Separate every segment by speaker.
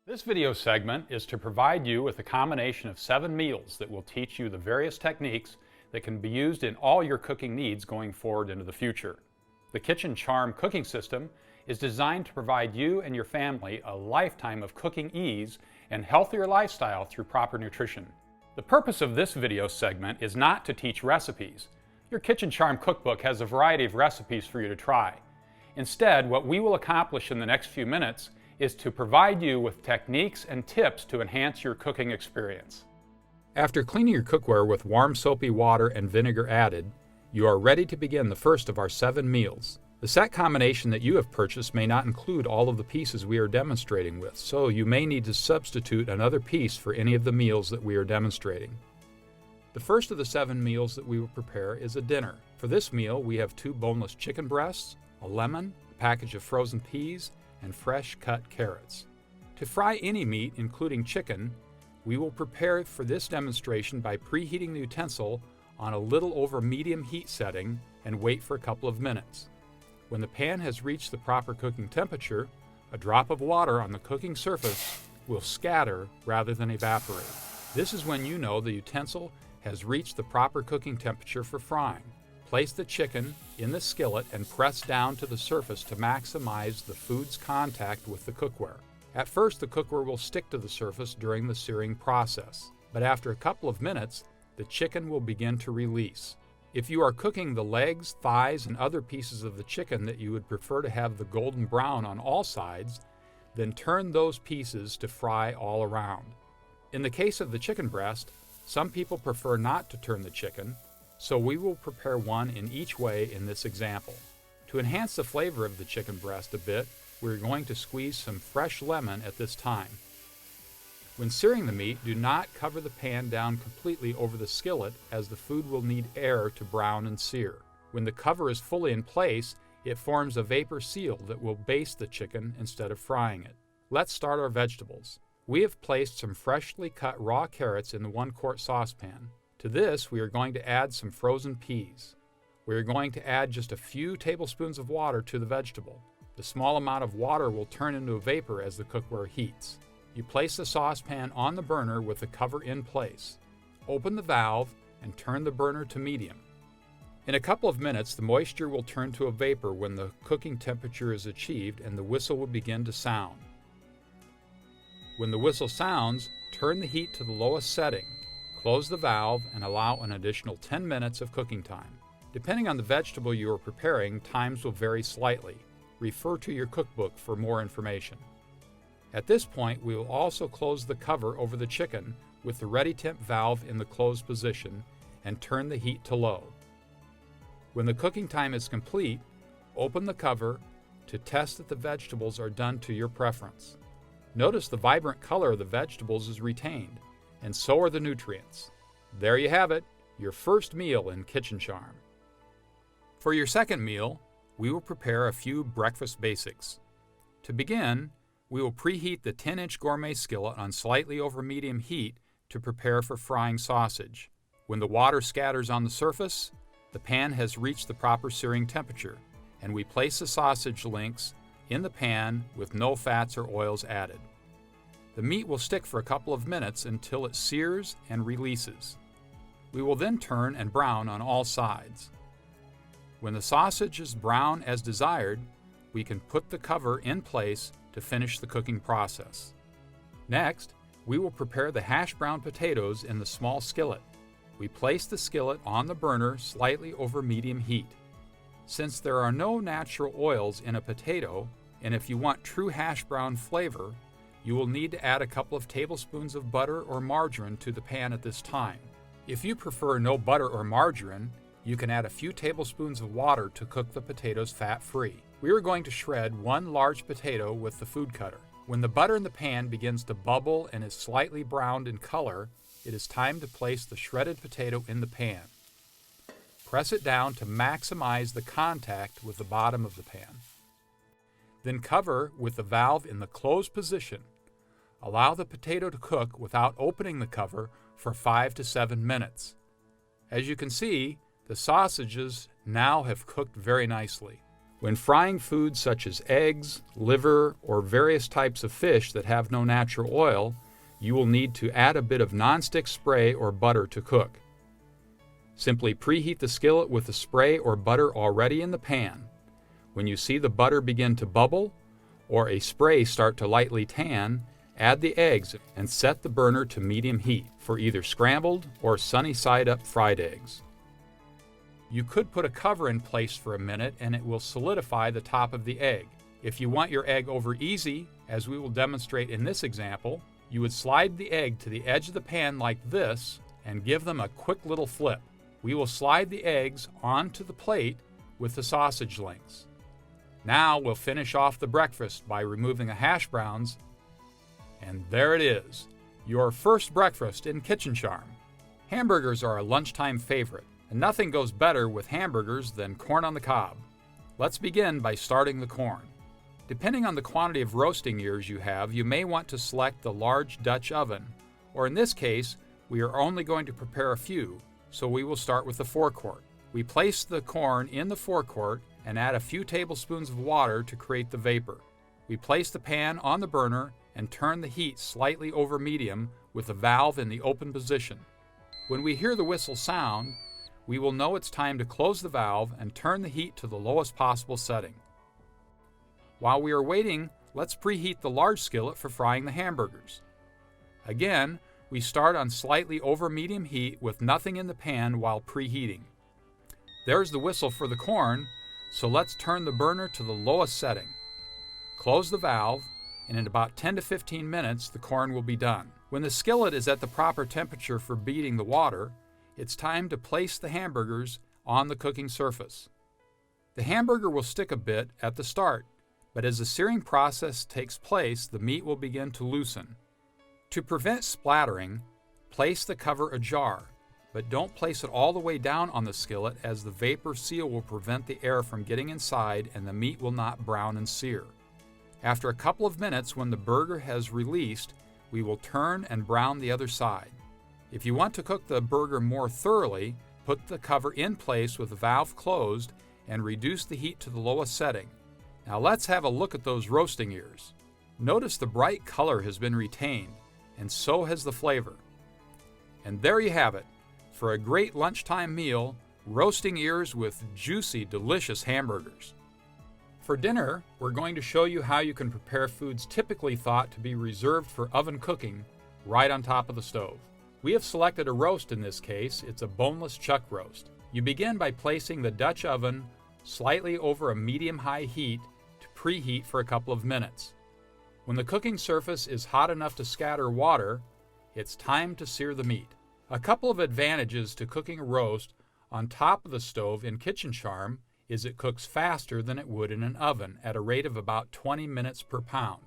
Speaker 1: This video segment is to provide you with a combination of 7 meals that will teach you the various techniques that can be used in all your cooking needs going forward into the future. The Kitchen Charm cooking system is designed to provide you and your family a lifetime of cooking ease and healthier lifestyle through proper nutrition. The purpose of this video segment is not to teach recipes. Your Kitchen Charm cookbook has a variety of recipes for you to try. Instead, what we will accomplish in the next few minutes is to provide you with techniques and tips to enhance your cooking experience. After cleaning your cookware with warm soapy water and vinegar added, you are ready to begin the first of our 7 meals. The set combination that you have purchased may not include all of the pieces we are demonstrating with, so you may need to substitute another piece for any of the meals that we are demonstrating. The first of the 7 meals that we will prepare is a dinner. For this meal, we have 2 boneless chicken breasts, a lemon, a package of frozen peas, and fresh cut carrots. To fry any meat, including chicken, we will prepare for this demonstration by preheating the utensil on a little over medium heat setting and wait for a couple of minutes. When the pan has reached the proper cooking temperature, a drop of water on the cooking surface will scatter rather than evaporate. This is when you know the utensil has reached the proper cooking temperature for frying. Place the chicken in the skillet and press down to the surface to maximize the food's contact with the cookware. At first, the cookware will stick to the surface during the searing process, but after a couple of minutes, the chicken will begin to release. If you are cooking the legs, thighs, and other pieces of the chicken that you would prefer to have the golden brown on all sides, then turn those pieces to fry all around. In the case of the chicken breast, some people prefer not to turn the chicken, so we will prepare one in each way in this example. To enhance the flavor of the chicken breast a bit, we're going to squeeze some fresh lemon at this time. When searing the meat, do not cover the pan down completely over the skillet, as the food will need air to brown and sear. When the cover is fully in place, it forms a vapor seal that will baste the chicken instead of frying it. Let's start our vegetables. We have placed some freshly cut raw carrots in the 1-quart saucepan. To this, we are going to add some frozen peas. We are going to add just a few tablespoons of water to the vegetable. The small amount of water will turn into a vapor as the cookware heats. You place the saucepan on the burner with the cover in place. Open the valve and turn the burner to medium. In a couple of minutes, the moisture will turn to a vapor when the cooking temperature is achieved and the whistle will begin to sound. When the whistle sounds, turn the heat to the lowest setting. Close the valve and allow an additional 10 minutes of cooking time. Depending on the vegetable you are preparing, times will vary slightly. Refer to your cookbook for more information. At this point, we will also close the cover over the chicken with the ready temp valve in the closed position and turn the heat to low. When the cooking time is complete, open the cover to test that the vegetables are done to your preference. Notice the vibrant color of the vegetables is retained, and so are the nutrients. There you have it, your first meal in Kitchen Charm. For your second meal, we will prepare a few breakfast basics. To begin, we will preheat the 10-inch gourmet skillet on slightly over medium heat to prepare for frying sausage. When the water scatters on the surface, the pan has reached the proper searing temperature, and we place the sausage links in the pan with no fats or oils added. The meat will stick for a couple of minutes until it sears and releases. We will then turn and brown on all sides. When the sausage is brown as desired, we can put the cover in place to finish the cooking process. Next, we will prepare the hash brown potatoes in the small skillet. We place the skillet on the burner slightly over medium heat. Since there are no natural oils in a potato, and if you want true hash brown flavor, you will need to add a couple of tablespoons of butter or margarine to the pan at this time. If you prefer no butter or margarine, you can add a few tablespoons of water to cook the potatoes fat-free. We are going to shred 1 large potato with the food cutter. When the butter in the pan begins to bubble and is slightly browned in color, it is time to place the shredded potato in the pan. Press it down to maximize the contact with the bottom of the pan. Then cover with the valve in the closed position. Allow the potato to cook without opening the cover for 5 to 7 minutes. As you can see, the sausages now have cooked very nicely. When frying foods such as eggs, liver, or various types of fish that have no natural oil, you will need to add a bit of nonstick spray or butter to cook. Simply preheat the skillet with the spray or butter already in the pan. When you see the butter begin to bubble or a spray start to lightly tan, add the eggs and set the burner to medium heat for either scrambled or sunny side up fried eggs. You could put a cover in place for a minute and it will solidify the top of the egg. If you want your egg over easy, as we will demonstrate in this example, you would slide the egg to the edge of the pan like this and give them a quick little flip. We will slide the eggs onto the plate with the sausage links. Now we'll finish off the breakfast by removing the hash browns, and there it is, your first breakfast in Kitchen Charm. Hamburgers are a lunchtime favorite, and nothing goes better with hamburgers than corn on the cob. Let's begin by starting the corn. Depending on the quantity of roasting ears you have, you may want to select the large Dutch oven, or in this case, we are only going to prepare a few, so we will start with the forecourt. We place the corn in the forecourt and add a few tablespoons of water to create the vapor. We place the pan on the burner and turn the heat slightly over medium with the valve in the open position. When we hear the whistle sound, we will know it's time to close the valve and turn the heat to the lowest possible setting. While we are waiting, let's preheat the large skillet for frying the hamburgers. Again, we start on slightly over medium heat with nothing in the pan while preheating. There's the whistle for the corn, so let's turn the burner to the lowest setting. Close the valve, and in about 10 to 15 minutes the corn will be done. When the skillet is at the proper temperature for beating the water, it's time to place the hamburgers on the cooking surface. The hamburger will stick a bit at the start, but as the searing process takes place, the meat will begin to loosen. To prevent splattering, place the cover ajar, but don't place it all the way down on the skillet as the vapor seal will prevent the air from getting inside and the meat will not brown and sear. After a couple of minutes, when the burger has released, we will turn and brown the other side. If you want to cook the burger more thoroughly, put the cover in place with the valve closed and reduce the heat to the lowest setting. Now let's have a look at those roasting ears. Notice the bright color has been retained, and so has the flavor. And there you have it. For a great lunchtime meal, roasting ears with juicy, delicious hamburgers. For dinner, we're going to show you how you can prepare foods typically thought to be reserved for oven cooking right on top of the stove. We have selected a roast in this case. It's a boneless chuck roast. You begin by placing the Dutch oven slightly over a medium-high heat to preheat for a couple of minutes. When the cooking surface is hot enough to scatter water, it's time to sear the meat. A couple of advantages to cooking a roast on top of the stove in Kitchen Charm is it cooks faster than it would in an oven at a rate of about 20 minutes per pound,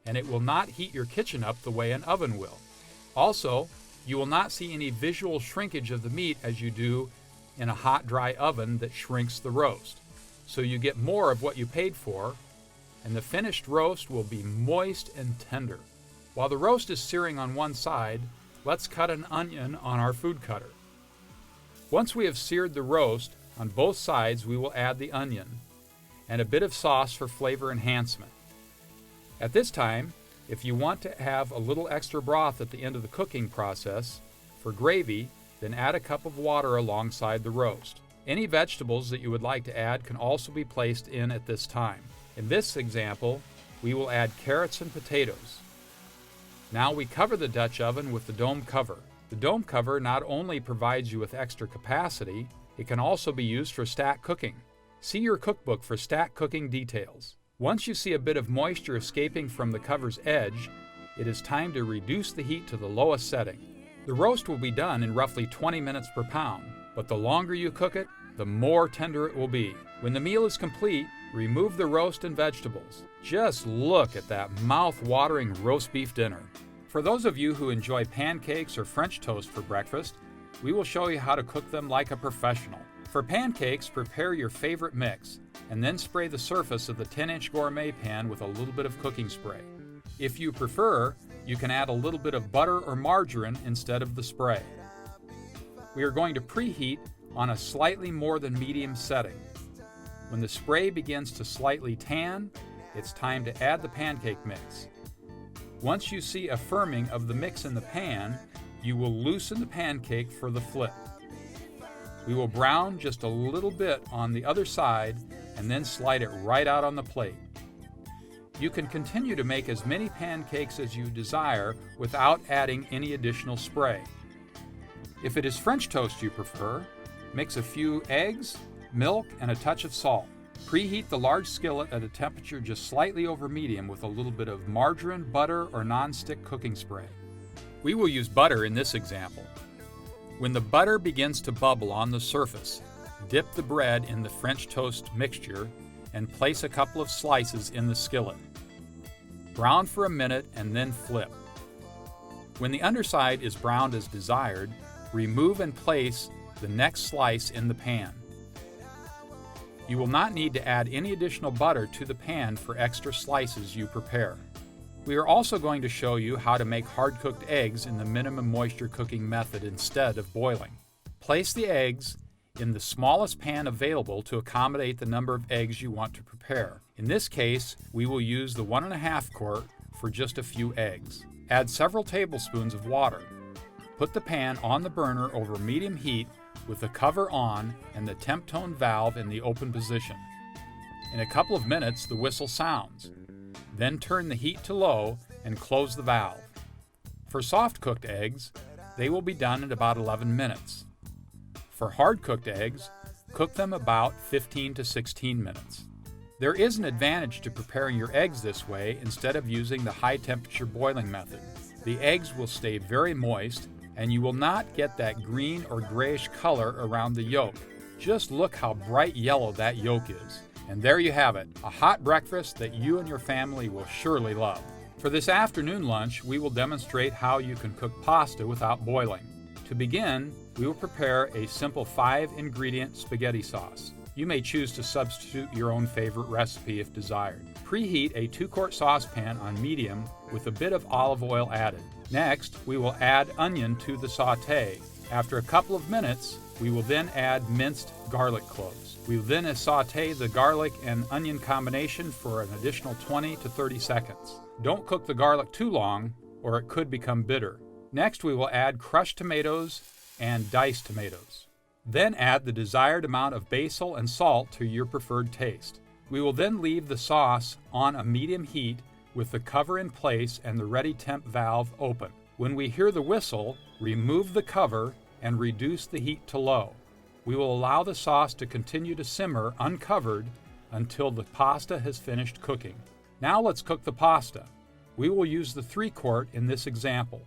Speaker 1: and it will not heat your kitchen up the way an oven will. Also, you will not see any visual shrinkage of the meat as you do in a hot, dry oven that shrinks the roast. So you get more of what you paid for, and the finished roast will be moist and tender. While the roast is searing on one side, let's cut an onion on our food cutter. Once we have seared the roast on both sides, we will add the onion and a bit of sauce for flavor enhancement. At this time, if you want to have a little extra broth at the end of the cooking process for gravy, then add a cup of water alongside the roast. Any vegetables that you would like to add can also be placed in at this time. In this example, we will add carrots and potatoes. Now we cover the Dutch oven with the dome cover. The dome cover not only provides you with extra capacity, it can also be used for stack cooking. See your cookbook for stack cooking details. Once you see a bit of moisture escaping from the cover's edge, it is time to reduce the heat to the lowest setting. The roast will be done in roughly 20 minutes per pound, but the longer you cook it, the more tender it will be. When the meal is complete, remove the roast and vegetables. Just look at that mouth-watering roast beef dinner. For those of you who enjoy pancakes or French toast for breakfast, we will show you how to cook them like a professional. For pancakes, prepare your favorite mix, and then spray the surface of the 10-inch gourmet pan with a little bit of cooking spray. If you prefer, you can add a little bit of butter or margarine instead of the spray. We are going to preheat on a slightly more than medium setting. When the spray begins to slightly tan, it's time to add the pancake mix. Once you see a firming of the mix in the pan, you will loosen the pancake for the flip. We will brown just a little bit on the other side and then slide it right out on the plate. You can continue to make as many pancakes as you desire without adding any additional spray. If it is French toast you prefer, mix a few eggs, milk, and a touch of salt. Preheat the large skillet at a temperature just slightly over medium with a little bit of margarine, butter, or non-stick cooking spray. We will use butter in this example. When the butter begins to bubble on the surface, dip the bread in the French toast mixture and place a couple of slices in the skillet. Brown for a minute and then flip. When the underside is browned as desired, remove and place the next slice in the pan. You will not need to add any additional butter to the pan for extra slices you prepare. We are also going to show you how to make hard-cooked eggs in the minimum moisture cooking method instead of boiling. Place the eggs in the smallest pan available to accommodate the number of eggs you want to prepare. In this case, we will use the 1.5 quart for just a few eggs. Add several tablespoons of water. Put the pan on the burner over medium heat with the cover on and the temp tone valve in the open position. In a couple of minutes, the whistle sounds. Then turn the heat to low and close the valve. For soft-cooked eggs, they will be done in about 11 minutes. For hard-cooked eggs, cook them about 15 to 16 minutes. There is an advantage to preparing your eggs this way instead of using the high-temperature boiling method. The eggs will stay very moist, and you will not get that green or grayish color around the yolk. Just look how bright yellow that yolk is. And there you have it, a hot breakfast that you and your family will surely love. For this afternoon lunch, we will demonstrate how you can cook pasta without boiling. To begin, we will prepare a simple 5-ingredient spaghetti sauce. You may choose to substitute your own favorite recipe if desired. Preheat a 2-quart saucepan on medium with a bit of olive oil added. Next, we will add onion to the sauté. After a couple of minutes, we will then add minced garlic cloves. We will then sauté the garlic and onion combination for an additional 20 to 30 seconds. Don't cook the garlic too long, or it could become bitter. Next, we will add crushed tomatoes and diced tomatoes. Then add the desired amount of basil and salt to your preferred taste. We will then leave the sauce on a medium heat with the cover in place and the ready temp valve open. When we hear the whistle, remove the cover and reduce the heat to low. We will allow the sauce to continue to simmer uncovered until the pasta has finished cooking. Now let's cook the pasta. We will use the 3-quart in this example.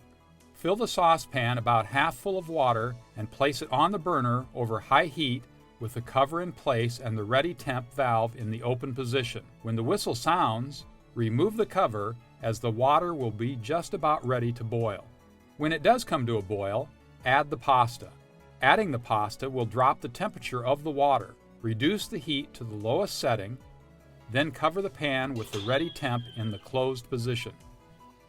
Speaker 1: Fill the saucepan about half full of water and place it on the burner over high heat with the cover in place and the ready temp valve in the open position. When the whistle sounds, remove the cover as the water will be just about ready to boil. When it does come to a boil, add the pasta. Adding the pasta will drop the temperature of the water, reduce the heat to the lowest setting, then cover the pan with the ready temp in the closed position.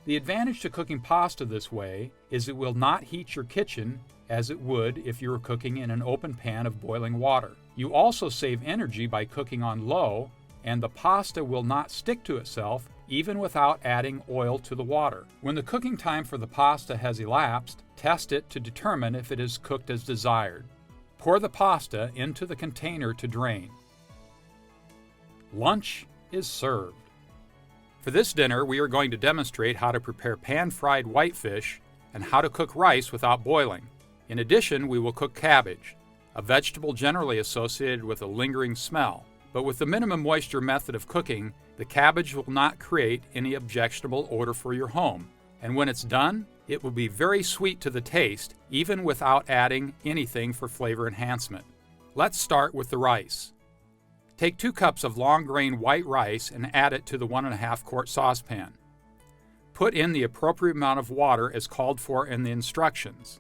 Speaker 1: The advantage to cooking pasta this way is it will not heat your kitchen as it would if you were cooking in an open pan of boiling water. You also save energy by cooking on low, and the pasta will not stick to itself even without adding oil to the water. When the cooking time for the pasta has elapsed, test it to determine if it is cooked as desired. Pour the pasta into the container to drain. Lunch is served. For this dinner, we are going to demonstrate how to prepare pan-fried whitefish and how to cook rice without boiling. In addition, we will cook cabbage, a vegetable generally associated with a lingering smell. But with the minimum moisture method of cooking, the cabbage will not create any objectionable odor for your home. And when it's done, it will be very sweet to the taste, even without adding anything for flavor enhancement. Let's start with the rice. Take 2 cups of long-grain white rice and add it to the 1.5-quart saucepan. Put in the appropriate amount of water as called for in the instructions.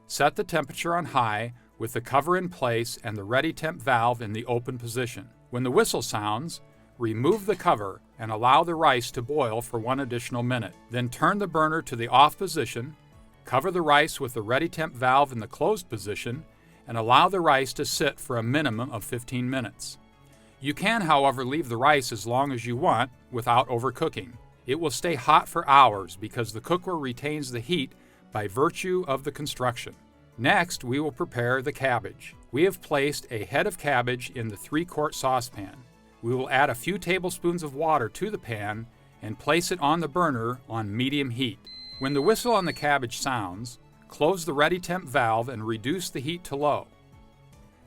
Speaker 1: Set the temperature on high with the cover in place and the ready temp valve in the open position. When the whistle sounds, remove the cover and allow the rice to boil for 1 additional minute. Then turn the burner to the off position, cover the rice with the ready temp valve in the closed position, and allow the rice to sit for a minimum of 15 minutes. You can, however, leave the rice as long as you want without overcooking. It will stay hot for hours because the cookware retains the heat by virtue of the construction. Next, we will prepare the cabbage. We have placed a head of cabbage in the 3-quart saucepan. We will add a few tablespoons of water to the pan and place it on the burner on medium heat. When the whistle on the cabbage sounds, close the ready temp valve and reduce the heat to low.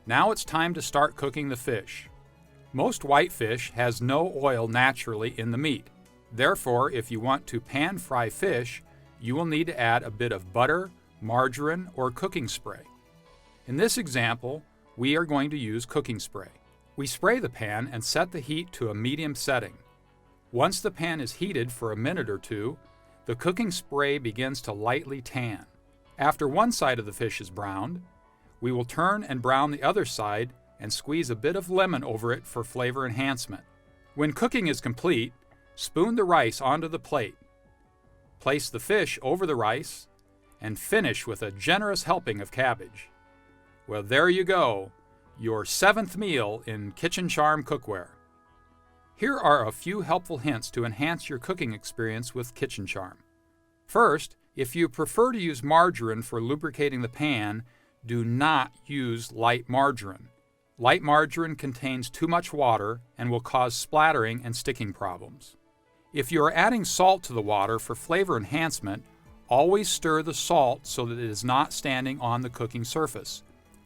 Speaker 1: Now it's time to start cooking the fish. Most white fish has no oil naturally in the meat. Therefore, if you want to pan fry fish, you will need to add a bit of butter, margarine, or cooking spray. In this example, we are going to use cooking spray. We spray the pan and set the heat to a medium setting. Once the pan is heated for a minute or two, the cooking spray begins to lightly tan. After one side of the fish is browned, we will turn and brown the other side and squeeze a bit of lemon over it for flavor enhancement. When cooking is complete, spoon the rice onto the plate. Place the fish over the rice and finish with a generous helping of cabbage. Well, there you go, your 7th meal in Kitchen Charm cookware. Here are a few helpful hints to enhance your cooking experience with Kitchen Charm. First, if you prefer to use margarine for lubricating the pan, do not use light margarine. Light margarine contains too much water and will cause splattering and sticking problems. If you are adding salt to the water for flavor enhancement, always stir the salt so that it is not standing on the cooking surface.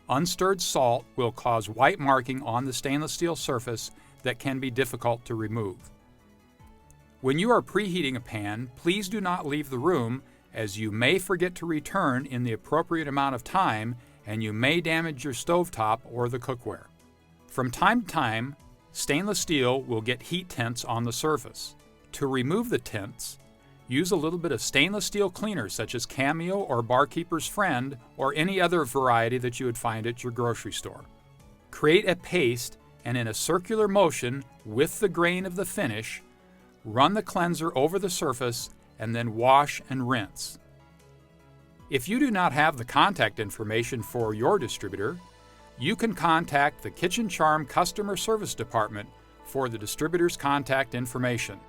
Speaker 1: Unstirred salt will cause white marking on the stainless steel surface that can be difficult to remove. When you are preheating a pan, please do not leave the room, as you may forget to return in the appropriate amount of time and you may damage your stovetop or the cookware. From time to time, stainless steel will get heat tints on the surface. To remove the tints, use a little bit of stainless steel cleaner such as Cameo or Barkeeper's Friend or any other variety that you would find at your grocery store. Create a paste and in a circular motion with the grain of the finish, run the cleanser over the surface and then wash and rinse. If you do not have the contact information for your distributor, you can contact the Kitchen Charm Customer Service Department for the distributor's contact information.